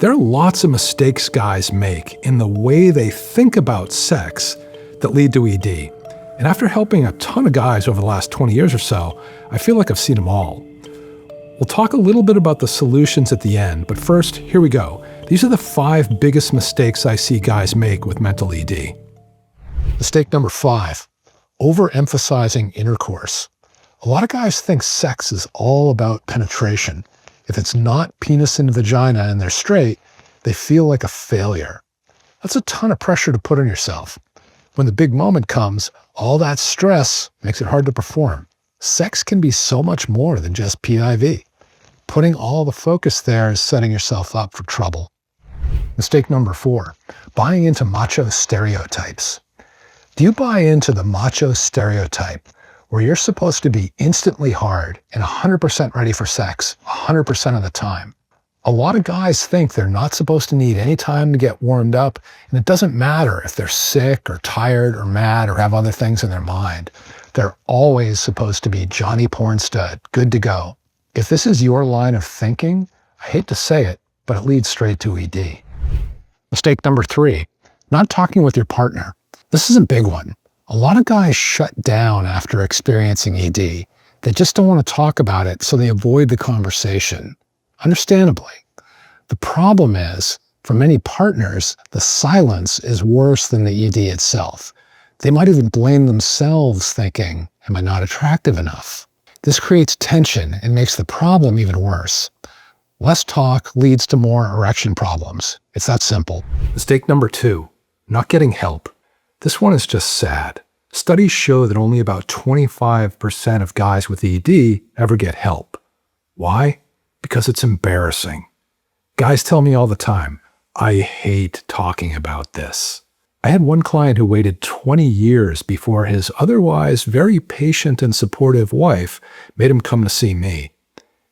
There are lots of mistakes guys make in the way they think about sex that lead to ED. And after helping a ton of guys over the last 20 years or so, I feel like I've seen them all. We'll talk a little bit about the solutions at the end, but first, here we go. These are the 5 biggest mistakes I see guys make with mental ED. Mistake number 5, overemphasizing intercourse. A lot of guys think sex is all about penetration. If it's not penis and vagina and they're straight, they feel like a failure. That's a ton of pressure to put on yourself. When the big moment comes, all that stress makes it hard to perform. Sex can be so much more than just PIV. Putting all the focus there is setting yourself up for trouble. Mistake number 4, buying into macho stereotypes. Do you buy into the macho stereotype where you're supposed to be instantly hard and 100% ready for sex 100% of the time? A lot of guys think they're not supposed to need any time to get warmed up, and it doesn't matter if they're sick or tired or mad or have other things in their mind. They're always supposed to be Johnny Pornstud, good to go. If this is your line of thinking, I hate to say it, but it leads straight to ED. Mistake number 3, not talking with your partner. This is a big one. A lot of guys shut down after experiencing ED. They just don't want to talk about it, so they avoid the conversation. Understandably. The problem is, for many partners, the silence is worse than the ED itself. They might even blame themselves thinking, am I not attractive enough? This creates tension and makes the problem even worse. Less talk leads to more erection problems. It's that simple. Mistake number 2, not getting help. This one is just sad. Studies show that only about 25% of guys with ED ever get help. Why? Because it's embarrassing. Guys tell me all the time, I hate talking about this. I had one client who waited 20 years before his otherwise very patient and supportive wife made him come to see me.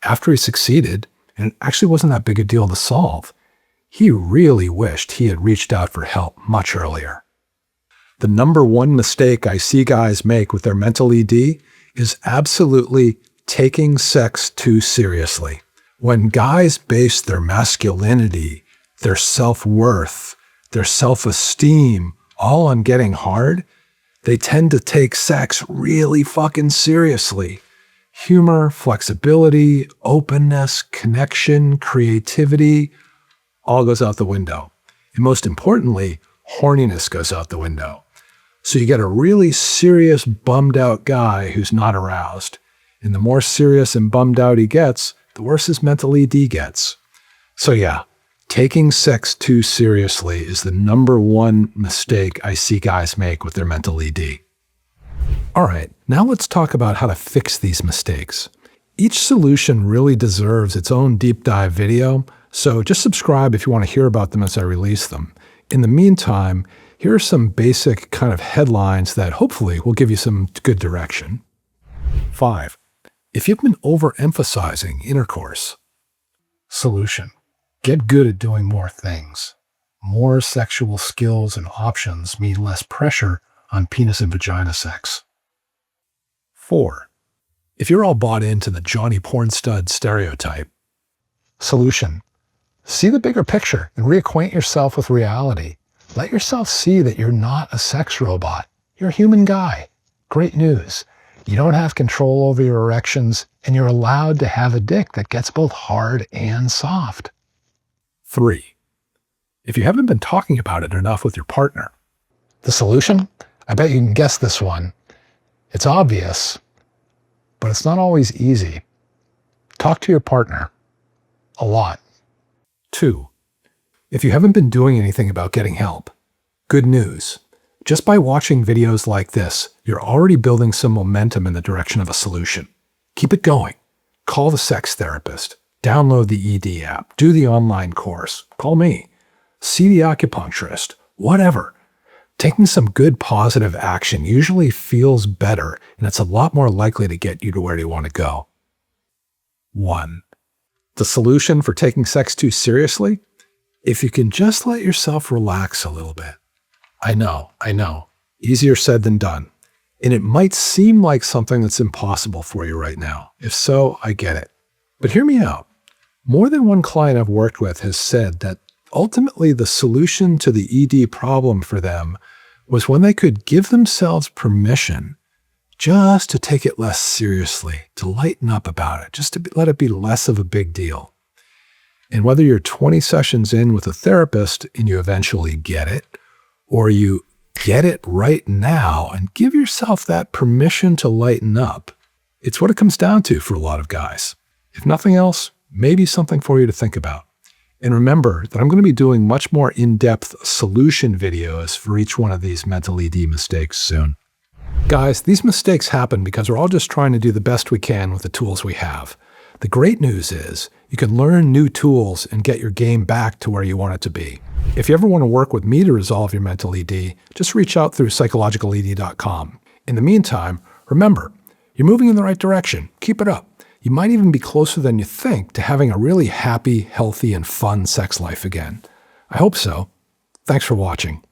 After he succeeded, and it actually wasn't that big a deal to solve, he really wished he had reached out for help much earlier. The number 1 mistake I see guys make with their mental ED is absolutely taking sex too seriously. When guys base their masculinity, their self-worth, their self-esteem all on getting hard, they tend to take sex really fucking seriously. Humor, flexibility, openness, connection, creativity, all goes out the window. And most importantly, horniness goes out the window. So you get a really serious, bummed out guy who's not aroused. And the more serious and bummed out he gets, the worse his mental ED gets. So yeah, taking sex too seriously is the number 1 mistake I see guys make with their mental ED. All right, now let's talk about how to fix these mistakes. Each solution really deserves its own deep dive video, so just subscribe if you want to hear about them as I release them. In the meantime, here are some basic kind of headlines that hopefully will give you some good direction. 5. If you've been overemphasizing intercourse. Solution. Get good at doing more things. More sexual skills and options mean less pressure on penis and vagina sex. 4. If you're all bought into the Johnny Pornstud stereotype. Solution. See the bigger picture and reacquaint yourself with reality. Let yourself see that you're not a sex robot. You're a human guy. Great news. You don't have control over your erections, and you're allowed to have a dick that gets both hard and soft. 3. If you haven't been talking about it enough with your partner. The solution? I bet you can guess this one. It's obvious, but it's not always easy. Talk to your partner. A lot. 2. If you haven't been doing anything about getting help, good news. Just by watching videos like this, you're already building some momentum in the direction of a solution. Keep it going. Call the sex therapist. Download the ED app. Do the online course. Call me. See the acupuncturist. Whatever. Taking some good positive action usually feels better, and it's a lot more likely to get you to where you want to go. 1. The solution for taking sex too seriously? If you can just let yourself relax a little bit. I know. Easier said than done. And it might seem like something that's impossible for you right now. If so, I get it. But hear me out. More than one client I've worked with has said that ultimately the solution to the ED problem for them was when they could give themselves permission just to take it less seriously, to lighten up about it, just to let it be less of a big deal. And whether you're 20 sessions in with a therapist and you eventually get it, or you get it right now and give yourself that permission to lighten up, it's what it comes down to for a lot of guys. If nothing else, maybe something for you to think about. And remember that I'm going to be doing much more in-depth solution videos for each one of these mental ED mistakes soon. Guys, these mistakes happen because we're all just trying to do the best we can with the tools we have. The great news is you can learn new tools and get your game back to where you want it to be. If you ever want to work with me to resolve your mental ED, just reach out through psychologicaled.com. In the meantime, remember, you're moving in the right direction. Keep it up. You might even be closer than you think to having a really happy, healthy, and fun sex life again. I hope so. Thanks for watching.